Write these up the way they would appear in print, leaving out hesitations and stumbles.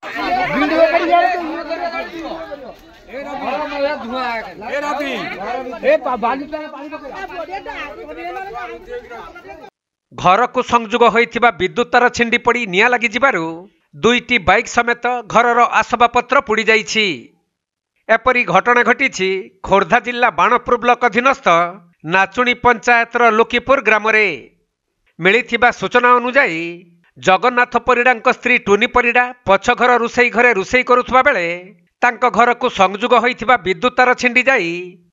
घर को संयोग होइथिबा विद्युत तार छिंडी पड़ी निया लगी जिबारु दुईटी बाइक समेत घरर आसबाबपत्र पुड़ी जाइछि। एपरी घटना घटी खोर्धा जिला बाणपुर ब्लॉक अधीनस्थ नाचुणी पंचायतर लोकीपुर ग्राम रे मिलिथिबा सूचना अनुसार जगन्नाथ परिड़ा स्त्री टुनी परिड़ा पछ घर रुसई घरे रुसई करुथबा बेले तांको घर को संयोग होइथिबा विद्युत तार छिंडी जाई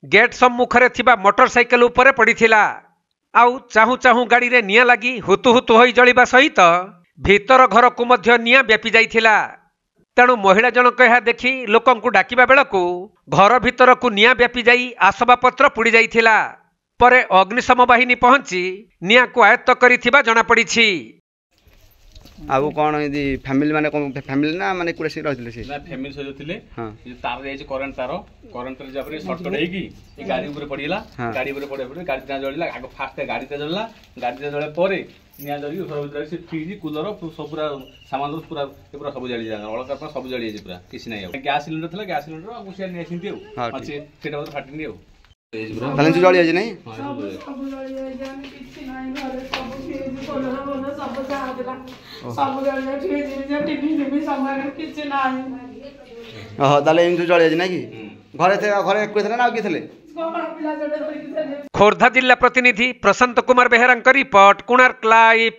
गेट सम्मुखरे थिबा मोटरसाइकेल उपरे पड़िथिला। आउ चाहू चाहू गाड़ी रे निया लगी हुतु हुतु होई जलिबा सहित भीतर घर को मध्य निया व्यापी जाइथिला। तेणु महिला जनक यह देखि लोकंकु डाकिबा बेलकु घर भीतर को निया व्यापी जाई आसबाबपत्र पुड़ी जाइथिला। परे अग्निशम बाहिनी पहुंची निया को आयत्त करिथिबा जणा पड़िछि। आउ कोन यदि फैमिली माने फैमिली ना माने कुरे सिर रहथिले से ना फैमिली सजो थिले ये तार जाय छै करंट रे जाबरे शॉर्टकट हेई की ए गाड़ी ऊपर पड़िला गाड़ी ऊपर पड़े गाड़ी ता जळिला आगो फास्ट गाड़ी ता जळला गाड़ी ता जळे परे निया जळी घर भीतर से फ्रिज कूलर सब पूरा सामान पूरा सब जळी जा अलका पूरा सब जळी जे पूरा किछ नै गैस सिलेंडर थला गैस सिलेंडर आ गुसिया नै छिंती अछि सेटा फाटिनी हो ताले जळी आजे नै सब जळी आजे किछ नै घर सब फ्रिज कूलर सब जादला सब जळी फ्रिज जे टीवी भी सामान किछ नै ताले इम जळी आजे नै कि घरे थे घरे एक थे ना कि थले। खोर्धा जिला प्रतिनिधि प्रशांत कुमार बेहेरा रिपोर्ट, कोणार्क लाइव।